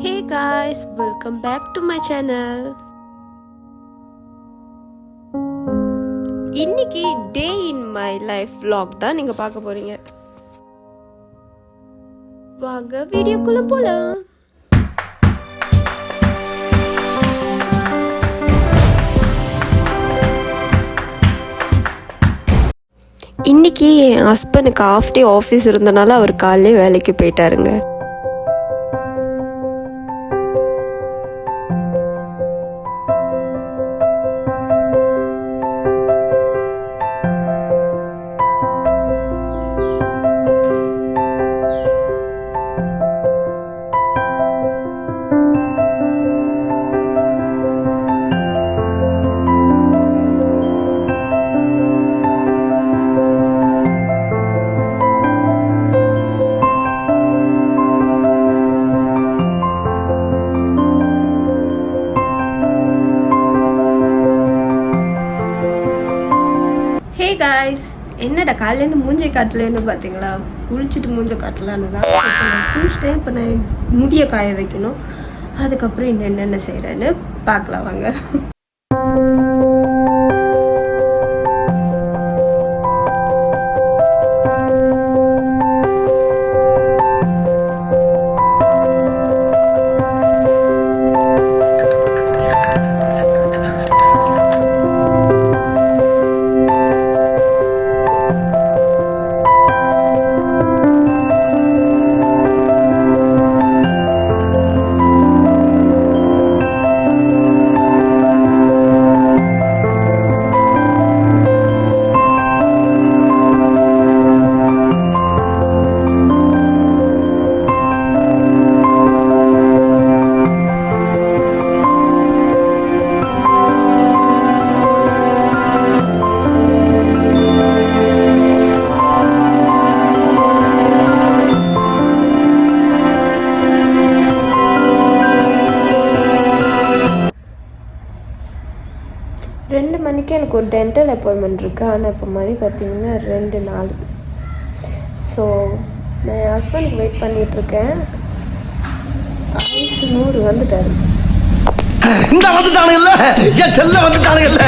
Hey guys, welcome back to my channel. இன்னைக்கு டே in my life vlog தான் நீங்க பார்க்க போறீங்க. வாங்க வீடியோக்குள்ள போலாம். இன்னைக்கு என் ஹஸ்பண்டுக்கு ஆஃப் டே ஆஃபீஸ் இருந்தனால அவர் காலையிலே வேலைக்கு போயிட்டாருங்க. ஹே காய்ஸ், என்னடா காலையிலேருந்து மூஞ்சை காட்டலன்னு பார்த்தீங்களா? குளிச்சுட்டு மூஞ்சை காட்டலான்னு தான். நான் குளிச்சுட்டேன். இப்போ நான் முடியை காய வைக்கணும். அதுக்கப்புறம் இன்னும் என்னென்ன செய்கிறேன்னு பார்க்கலாம் வாங்க. ரெண்டு மணிக்கு எனக்கு ஒரு டென்டல் அப்பாயின்மெண்ட் இருக்குது. ஆனால் இப்போ மணி பார்த்தீங்கன்னா 2:04. ஸோ நான் என் ஹஸ்பண்டுக்கு வெயிட் பண்ணிகிட்ருக்கேன். ஐஸ் 100 வந்துட்டாரு. இந்த வந்துட்டானுங்கல்ல, என் செல்ல வந்துட்டானுங்கல்ல.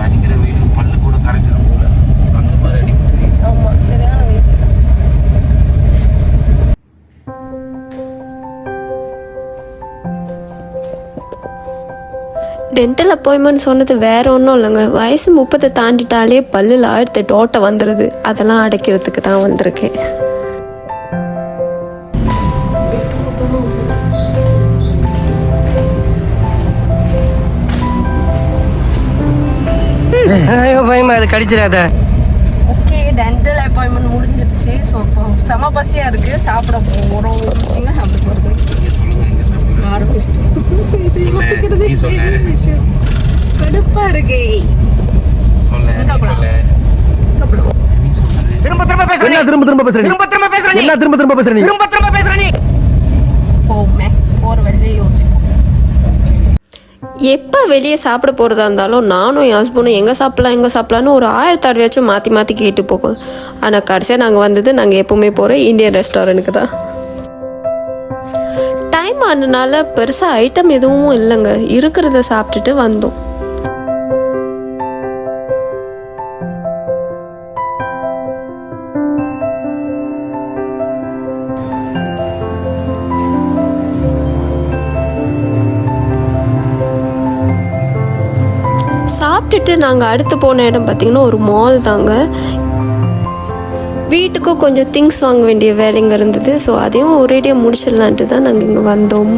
அடிக்கிற வெயில் பல்லு கூட கரைஞ்சிடும் போல, அந்த மாதிரி அடிக்குது. ஆமாம், சரியான வெயில். டென்டல் அப்பாயின்மெண்ட் சொன்னது வேற ஒன்றும் இல்லைங்க. வயசு 30 தாண்டிட்டாலே பல்லில் 1008 ஓட்டை வந்துடுது. அதெல்லாம் அடைக்கிறதுக்கு தான் வந்திருக்கேன். பயமா அது கடிச்சிடாத. ஓகே, டென்டல் அப்பாயின்மெண்ட் முடிஞ்சிருச்சு. ஸோ இப்போ செம பசியாக இருக்குது, சாப்பிட போகிறோம். எங்கே சாப்பிட போகிறது? கடுப்பா இருக்கே. எப்போ வெளியே சாப்பிட போகிறதா இருந்தாலும் நானும் என் ஹஸ்பண்டும் எங்கே சாப்பிட்லான்னு ஒரு 1000 தடவையாச்சும் மாற்றி மாற்றி கேட்டு போகும். ஆனால் கடைசியாக நாங்கள் வந்தது நாங்கள் எப்போவுமே போகிற இந்தியன் ரெஸ்டாரண்ட்டுக்கு தான். டைம் ஆனதுனால பெருசாக ஐட்டம் எதுவும் இல்லைங்க. இருக்கிறத சாப்பிட்டுட்டு வந்தோம். சாப்பிட்டுட்டு நாங்கள் அடுத்து போன இடம் பார்த்திங்கன்னா ஒரு மால் தாங்க. வீட்டுக்கும் கொஞ்சம் திங்ஸ் வாங்க வேண்டிய வேலைங்க இருந்தது. ஸோ அதையும் ஒரேடியாக முடிச்சிடலான்ட்டு தான் நாங்கள் இங்கே வந்தோம்.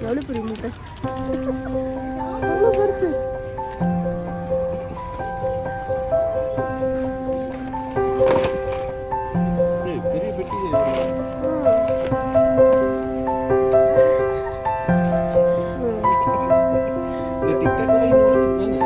எவ்வளோ பெரிய மூட்டை, எவ்வளோ பெருசு. இந்த டிக்டாக்ல இது வருது தானே.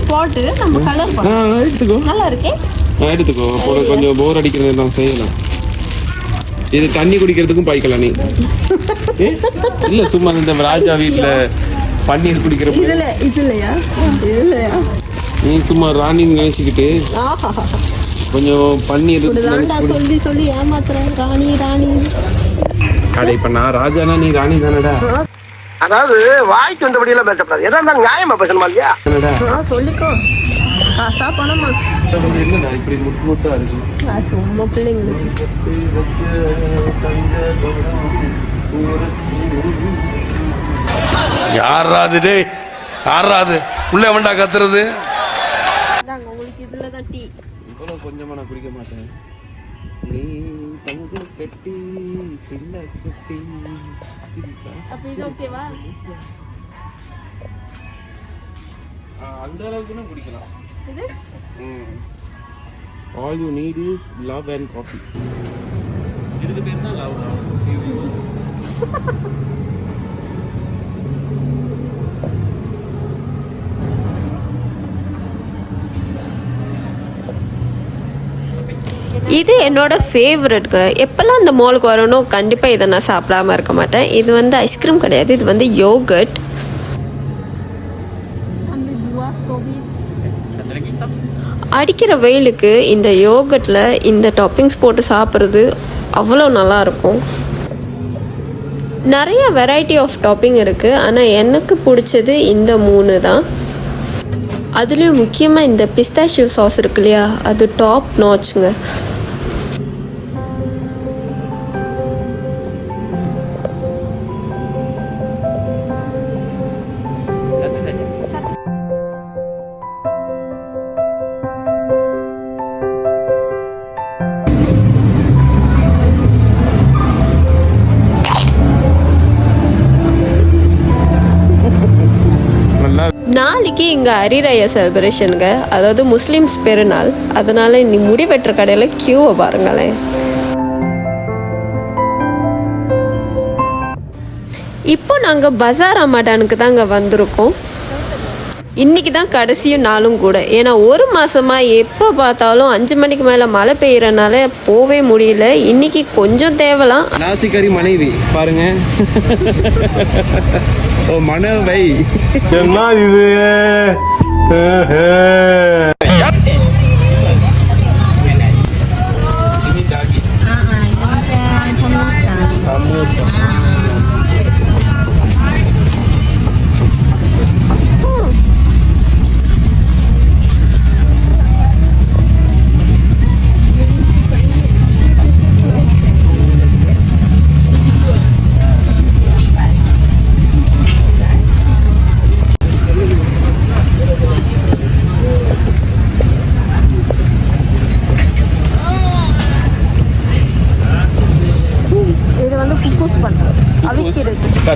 ஸ்பாட்டு நம்ம கலர் எடுத்துக்கோ நல்லா இருக்கே. எடுத்துக்கோ. அப்போ கொஞ்சம் போர் அடிக்கிறது தான் செய்யலாம். இது தண்ணி குடிக்கிறதுக்கும் பாய்க்கலாம் நீ. இல்ல சும்மா இந்த ராஜா வீட்டுல பன்னீர் குடிக்கிற இதுலையா இதுலையா நீ சும்மா ராணி நினைச்சுக்கிட்டு கொஞ்சம் பன்னீர் சொல்லி சொல்லி ஏமாத்துறேன். ராணி ராணி அட இப்ப நான் ராஜானா நீ ராணி தானடா. அதாவது வாய்க்கு வந்தபடி எல்லாம் பேசப்படாது. எதா இருந்தாலும் நியாயமா பேசணுமா இல்லையா? சொல்லிக்கோ. காசா பணமா என்னடா இப்படி முட்டு முட்டா இருக்கு. சும்மா பிள்ளைங்களுக்கு யாராது டே யாராது உள்ள வேண்டா கத்துறது. உங்களுக்கு இதுலதான் டீ. இவ்வளவு கொஞ்சமா நான் குடிக்க மாட்டேன். நீ தங்க கட்டி சின்ன குட்டி. அப்ப இது ஓகேவா? அந்த அளவுக்கு குடிக்கலாம். இது all you need is love and coffee. இதுக்கு பேர் தான் லவ். இது என்னோட ஃபேவரட்ங்க. எப்போல்லாம் இந்த மாலுக்கு வரணும் கண்டிப்பாக இதை நான் சாப்பிடாம இருக்க மாட்டேன். இது வந்து ஐஸ்கிரீம் கிடையாது, இது வந்து யோகர்ட். அடிக்கிற வெயிலுக்கு இந்த யோகர்ட்டில் இந்த டாப்பிங்ஸ் போட்டு சாப்பிட்றது அவ்வளோ நல்லாயிருக்கும். நிறைய வெரைட்டி ஆஃப் டாப்பிங் இருக்குது, ஆனால் எனக்கு பிடிச்சது இந்த 3 தான். அதுலேயும் முக்கியமாக இந்த பிஸ்தாஷியோ சாஸ் இருக்கு இல்லையா, அது டாப் நாச்சுங்க. நாளைக்கு இங்கே அரிராயா செலிப்ரேஷனுங்க, அதாவது முஸ்லீம்ஸ் பெருநாள். அதனால நீ முடி வெட்டுற கடையில் கியூவை பாருங்களேன். இப்போ நாங்கள் பஜார் ரமடானுக்கு தாங்க வந்திருக்கோம். இன்றைக்கி தான் கடைசியும் நாளும் கூட. ஏன்னா ஒரு மாதமாக எப்போ பார்த்தாலும் 5 மணிக்கு மேலே மழை பெய்யறனால போவே முடியல. இன்றைக்கி கொஞ்சம் தேவலாம். நாசிகாரி மனைவி பாருங்க. ஓ மனைவை என்ன இது?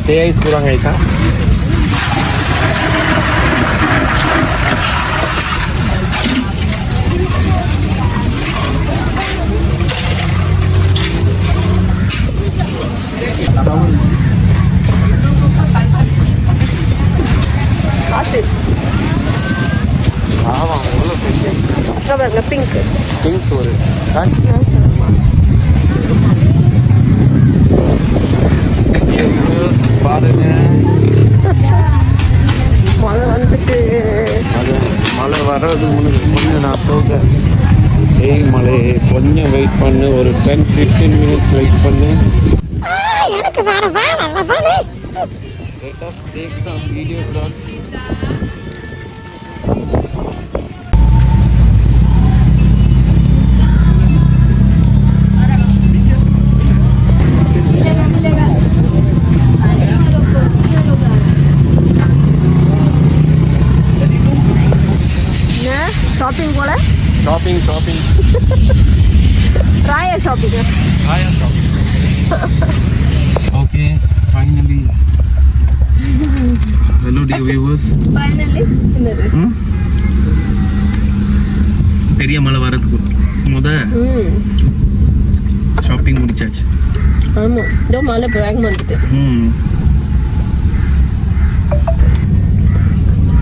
Teh ais kurang Aisyah. இங்க பாருங்க பிங்க். பிங்க் சோறு பாருங்க. மழை வந்துட்டு அது மழை வர்றது கொஞ்சம் நான் சொல்கிறேன். மழை கொஞ்சம் வெயிட் பண்ணு, ஒரு 10-15 மினிட்ஸ் வெயிட் பண்ணு. எனக்கு வேற வேலை இல்லை தானே. Let us take some videos done. Shopping போல ஷாப்பிங் ராயா shopping. Okay, finally. Hello dear viewers. Finally என்னது பெரிய மழை வரதுக்கு ஷாப்பிங் முடிச்சாச்சு. ஆமாம், இதோ மழை வேகம் வந்துட்டு.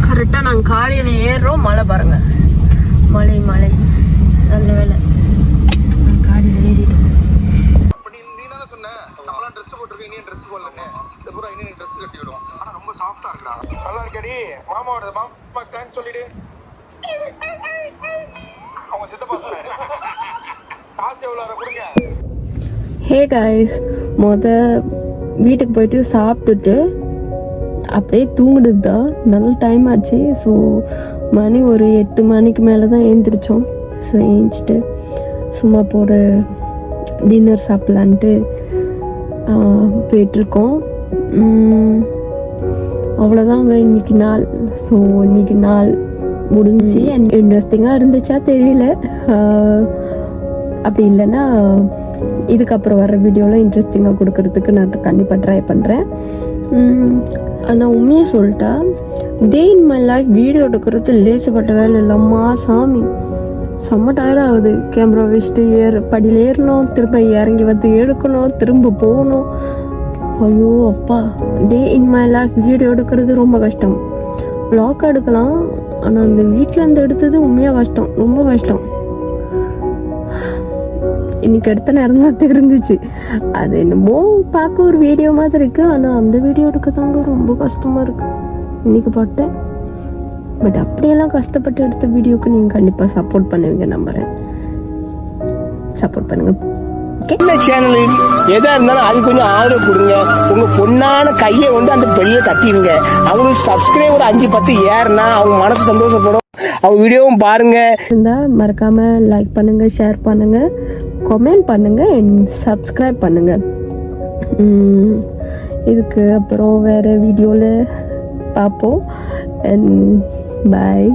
கரெக்டாக நாங்கள் காலையில் ஏறுறோம், மழை பாருங்க. மழை நல்ல வேலை காடியில் ஏறிட்டோம். நீ தானே சொன்ன நம்மளாம் ட்ரெஸ் போட்டிருக்கேன், நீ ட்ரெஸ் போடலன்னு. இந்த பூரா இன்னும் ட்ரெஸ் கட்டி விடும். ஆனா ரொம்ப சாஃப்டா இருக்குடா. நல்லா இருக்கடி. மாமாவோட மாமா தேங்க்ஸ் சொல்லிடு. அவங்க சித்தப்பா சொன்னாரு. காசு எவ்வளோ கொடுங்க. ஹே காய்ஸ், வீட்டுக்கு போயிட்டு சாப்பிட்டுட்டு அப்படியே தூங்குனது தான். நல்ல டைம் ஆச்சு. ஸோ மணி ஒரு 8 மணிக்கு மேலே தான் எழுந்திரிச்சோம். ஸோ ஏஞ்சிட்டு சும்மா போட டின்னர் சாப்பிட்லான்ட்டு போயிட்டுருக்கோம். அவ்வளோதாங்க இன்னைக்கு நாள். ஸோ இன்னைக்கு நாள் முடிஞ்சு இன்ட்ரெஸ்டிங்காக இருந்துச்சா தெரியல. அப்படி இல்லைன்னா இதுக்கப்புறம் வர வீடியோவில் இன்ட்ரெஸ்டிங்காக கொடுக்கறதுக்கு நான் கண்டிப்பாக ட்ரை பண்ணுறேன். ஆனால் உண்மையை சொல்லிட்டா டே இன் மை லைஃப் வீடியோ எடுக்கிறது லேசப்பட்ட வேலை இல்லைம்மா சாமி. செம்ம டயர்ட் ஆகுது. கேமரா வச்சுட்டு படியில் ஏறணும், திரும்ப இறங்கி வந்து எடுக்கணும், திரும்ப போகணும். ஐயோ அப்பா, டே இன் மை லைஃப் வீடியோ எடுக்கிறது ரொம்ப கஷ்டம். vlog எடுக்கலாம், ஆனால் அந்த வீட்டில் இருந்து எடுத்தது உண்மையாக கஷ்டம், ரொம்ப கஷ்டம். இன்னைக்கு எடுத்த நேரம் தான் தெரிஞ்சிச்சு. அது என்னமோ பார்க்க ஒரு வீடியோ மாதிரி இருக்கு, ஆனால் அந்த வீடியோ எடுக்க தாங்க ரொம்ப கஷ்டமாக இருக்கு இன்னைக்கு பார்த்தேன். பட் அப்படியெல்லாம் கஷ்டப்பட்டு எடுத்த வீடியோக்கு நீங்கள் கண்டிப்பாக சப்போர்ட் பண்ணுவீங்க நம்புகிறேன். சப்போர்ட் பண்ணுங்க. சேனல் எதா இருந்தாலும் அது கொஞ்சம் ஆதரவு கொடுங்க. உங்க பொண்ணான கையை வந்து அந்த பெல்ல தட்டிடுங்க. அவங்களுக்கு சப்ஸ்கிரைபர் 5-10 ஏறுனா அவங்க மனசு சந்தோஷப்படும். அவங்க வீடியோவும் பாருங்க. இருந்தால் மறக்காம லைக் பண்ணுங்க, ஷேர் பண்ணுங்க, கமெண்ட் பண்ணுங்க, சப்ஸ்கிரைப் பண்ணுங்க. இதுக்கு அப்புறம் வேற வீடியோவில் பார்ப்போம். பாய்.